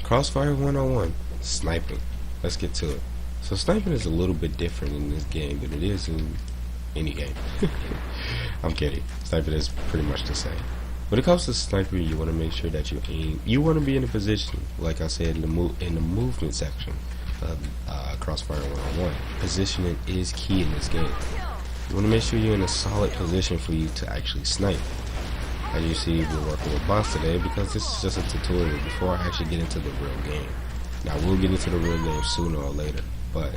Crossfire 101, sniping. Let's get to it. So sniping is a little bit different in this game than it is in any game. I'm kidding. Sniping is pretty much the same. When it comes to sniping, you want to make sure that you aim. You want to be in a position, like I said in the movement section of Crossfire 101. Positioning is key in this game. You want to make sure you're in a solid position for you to actually snipe. As you see, we're working with bots today because this is just a tutorial before I actually get into the real game. Now we'll get into the real game sooner or later, but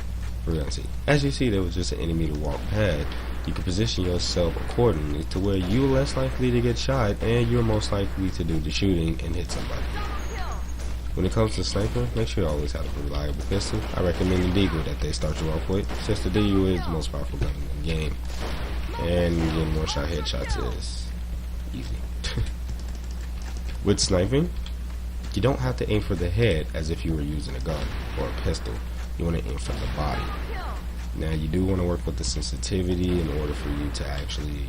we're gonna see. As you see, there was just an enemy to walk past. You can position yourself accordingly to where you're less likely to get shot and you're most likely to do the shooting and hit somebody. When it comes to sniper, make sure you always have a reliable pistol. I recommend the Deagle that they start you off with, since the Deagle is the most powerful gun in the game. And getting one-shot headshots is easy. With sniping, you don't have to aim for the head as if you were using a gun or a pistol. You want to aim for the body. Now you do want to work with the sensitivity in order for you to actually,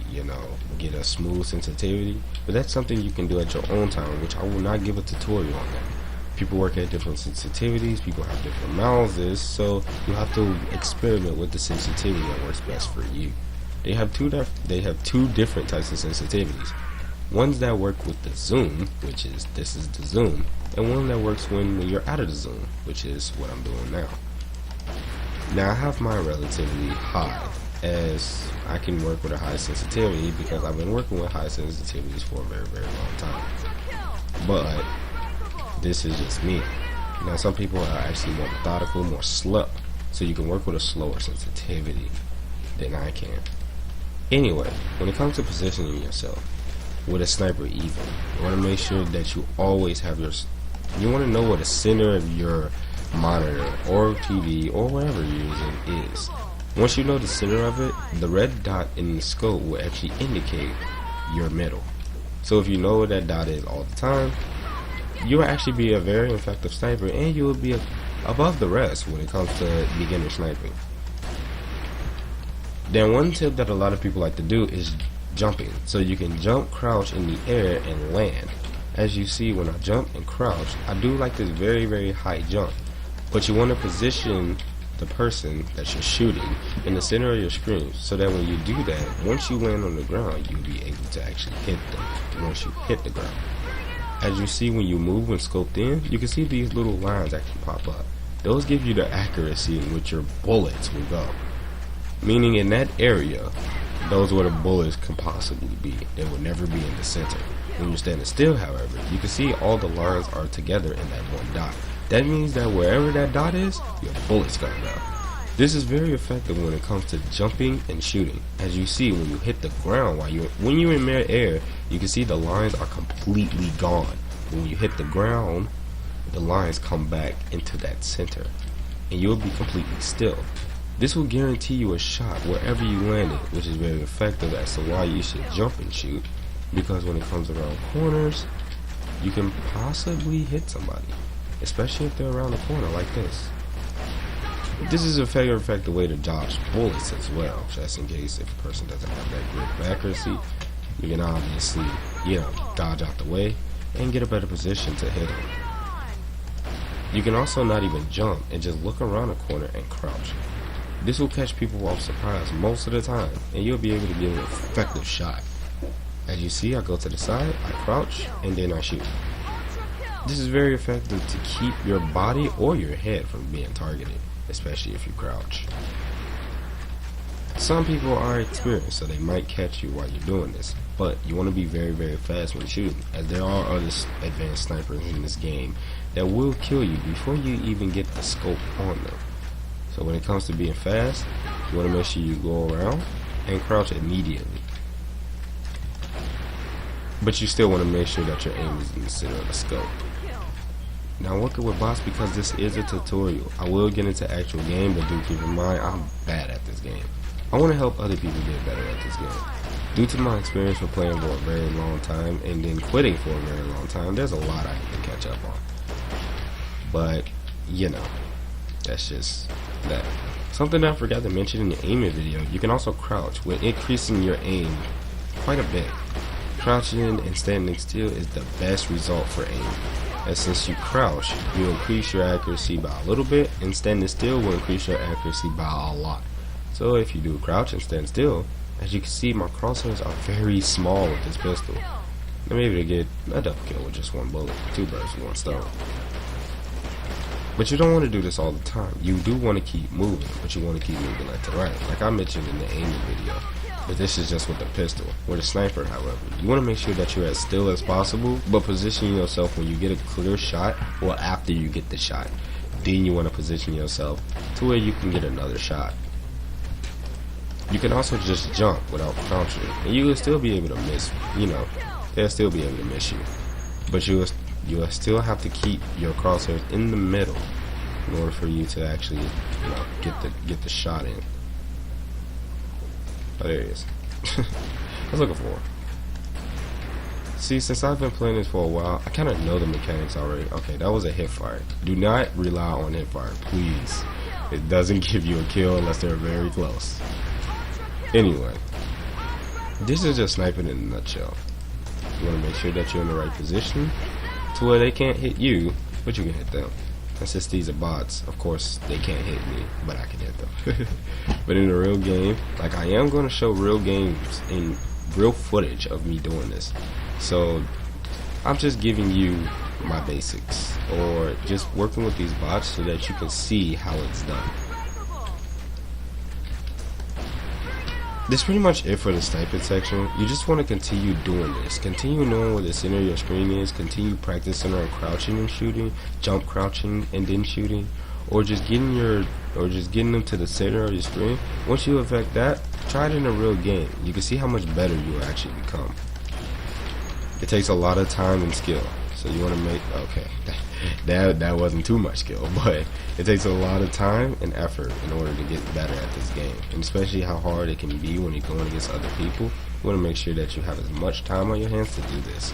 get a smooth sensitivity. But that's something you can do at your own time, which I will not give a tutorial on that. People work at different sensitivities, people have different mouses, so you have to experiment with the sensitivity that works best for you. They have two different types of sensitivities. Ones that work with the zoom, which is this is the zoom, and one that works when you're out of the zoom, which is what I'm doing now. Now I have mine relatively high, as I can work with a high sensitivity because I've been working with high sensitivities for a very, very long time. But this is just me. Now some people are actually more methodical, more slow, so you can work with a slower sensitivity than I can. Anyway, when it comes to positioning yourself, with a sniper even, you want to make sure that you always have you want to know what the center of your monitor or TV or whatever you're using is. Once you know the center of it, the red dot in the scope will actually indicate your middle. So if you know where that dot is all the time, you will actually be a very effective sniper and you will be above the rest when it comes to beginner sniping. Then one tip that a lot of people like to do is jumping. So you can jump, crouch in the air, and land. As you see, when I jump and crouch, I do like this very, very high jump. But you want to position the person that you're shooting in the center of your screen so that when you do that, once you land on the ground, you'll be able to actually hit them once you hit the ground. As you see, when you move when scoped in, you can see these little lines actually pop up. Those give you the accuracy in which your bullets will go. Meaning in that area, those where the bullets can possibly be. They will never be in the center. When you're standing still, however, you can see all the lines are together in that one dot. That means that wherever that dot is, your bullet's gonna go. This is very effective when it comes to jumping and shooting. As you see, when you hit the ground, when you're in mid-air, you can see the lines are completely gone. When you hit the ground, the lines come back into that center, and you'll be completely still. This will guarantee you a shot wherever you land it, which is very effective as to why you should jump and shoot, because when it comes around corners, you can possibly hit somebody, especially if they're around the corner like this. This is a very effective way to dodge bullets as well, just in case if a person doesn't have that grip of accuracy, you can obviously, dodge out the way and get a better position to hit them. You can also not even jump and just look around the corner and crouch. This will catch people off surprise most of the time, and you'll be able to get an effective shot. As you see, I go to the side, I crouch, and then I shoot. This is very effective to keep your body or your head from being targeted, especially if you crouch. Some people are experienced, so they might catch you while you're doing this, but you want to be very, very fast when shooting, as there are other advanced snipers in this game that will kill you before you even get the scope on them. So when it comes to being fast, you want to make sure you go around and crouch immediately. But you still want to make sure that your aim is in the center of the scope. Now working with bots, because this is a tutorial, I will get into actual game, but do keep in mind I'm bad at this game. I want to help other people get better at this game. Due to my experience with playing for a very long time and then quitting for a very long time, there's a lot I have to catch up on. But, that's just that. Something that I forgot to mention in the aiming video, you can also crouch with increasing your aim quite a bit. Crouching and standing still is the best result for aiming, as since you crouch, you increase your accuracy by a little bit, and standing still will increase your accuracy by a lot. So if you do crouch and stand still, as you can see, my crosshairs are very small with this pistol. I'm able to get a double kill with just one bullet, 2 birds with 1 stone. But you don't want to do this all the time. You do want to keep moving, but you want to keep moving left to right, like I mentioned in the aiming video. But this is just with the pistol. With a sniper, however, you want to make sure that you're as still as possible, but position yourself when you get a clear shot, or after you get the shot. Then you want to position yourself to where you can get another shot. You can also just jump without crouching, and you will still be able to miss. You know, they'll still be able to miss you, but you will still have to keep your crosshairs in the middle in order for you to actually, you know, get the shot in. Oh, there he is. I was looking for him. See, since I've been playing this for a while, I kind of know the mechanics already. Okay, that was a hip fire. Do not rely on hip fire, please. It doesn't give you a kill unless they're very close. Anyway, this is just sniping in a nutshell. You want to make sure that you're in the right position to where they can't hit you, but you can hit them. And since these are bots, of course they can't hit me, but I can hit them. But in a real game, like I am going to show real games and real footage of me doing this. So I'm just giving you my basics, or just working with these bots so that you can see how it's done. That's pretty much it for the sniping section. You just want to continue doing this. Continue knowing where the center of your screen is. Continue practicing on crouching and shooting, jump crouching and then shooting, or just getting them to the center of your screen. Once you affect that, try it in a real game. You can see how much better you will actually become. It takes a lot of time and skill. So you want to make, okay, that wasn't too much skill, but it takes a lot of time and effort in order to get better at this game, and especially how hard it can be when you're going against other people. You want to make sure that you have as much time on your hands to do this.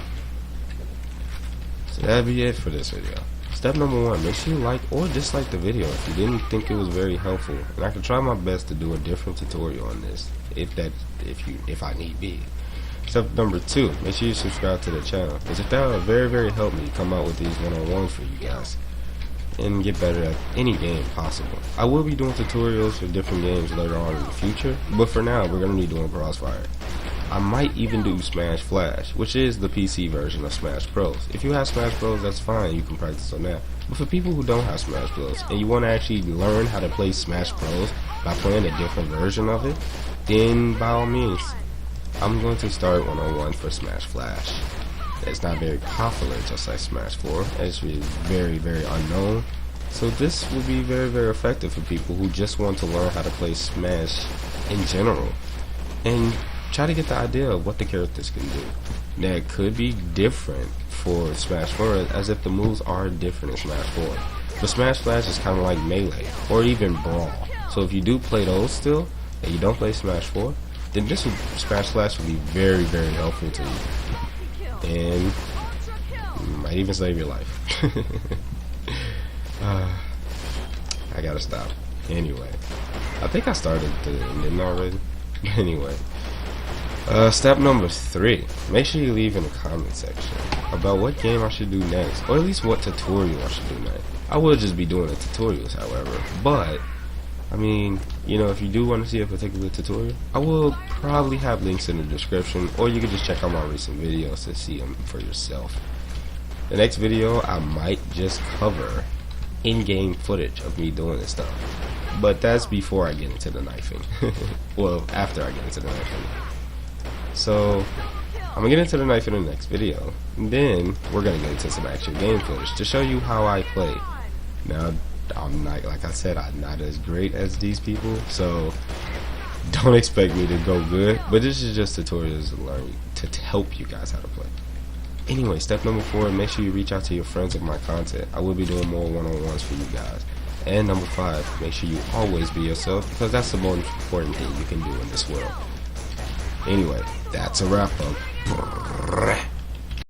So that'd be it for this video. Step number 1, make sure you like or dislike the video if you didn't think it was very helpful, and I can try my best to do a different tutorial on this if I need be. Step number 2, make sure you subscribe to the channel, because if that would very help me come out with these one-on-ones for you guys and get better at any game possible. I will be doing tutorials for different games later on in the future, but for now we're going to be doing Crossfire. I might even do Smash Flash, which is the PC version of Smash Bros. If you have Smash Bros, that's fine, you can practice on that. But for people who don't have Smash Bros and you want to actually learn how to play Smash Bros by playing a different version of it, then by all means, I'm going to start 101 for Smash Flash. It's not very popular, just like Smash 4. It's very unknown. So this will be very effective for people who just want to learn how to play Smash in general, and try to get the idea of what the characters can do. That could be different for Smash 4, as if the moves are different in Smash 4. But Smash Flash is kind of like Melee, or even Brawl. So if you do play those still, and you don't play Smash 4, then this Smash Flash will be very helpful to you, and might even save your life. I gotta stop. Anyway, I think I started the ending already. Anyway, step number 3, make sure you leave in the comment section about what game I should do next, or at least what tutorial I should do next. I will just be doing the tutorials, however, but I mean, you know, if you do want to see a particular tutorial, I will probably have links in the description, or you can just check out my recent videos to see them for yourself. The next video, I might just cover in-game footage of me doing this stuff, but that's before I get into the knifing. Well, after I get into the knifing. So I'm gonna get into the knife in the next video, and then we're gonna get into some actual game footage to show you how I play. Now, I'm not, like I said, I'm not as great as these people, so don't expect me to go good, but this is just tutorials to learn, to help you guys how to play. Anyway, step number 4, make sure you reach out to your friends with my content. I will be doing more one-on-ones for you guys. And number 5, make sure you always be yourself, because that's the most important thing you can do in this world. Anyway, that's a wrap up.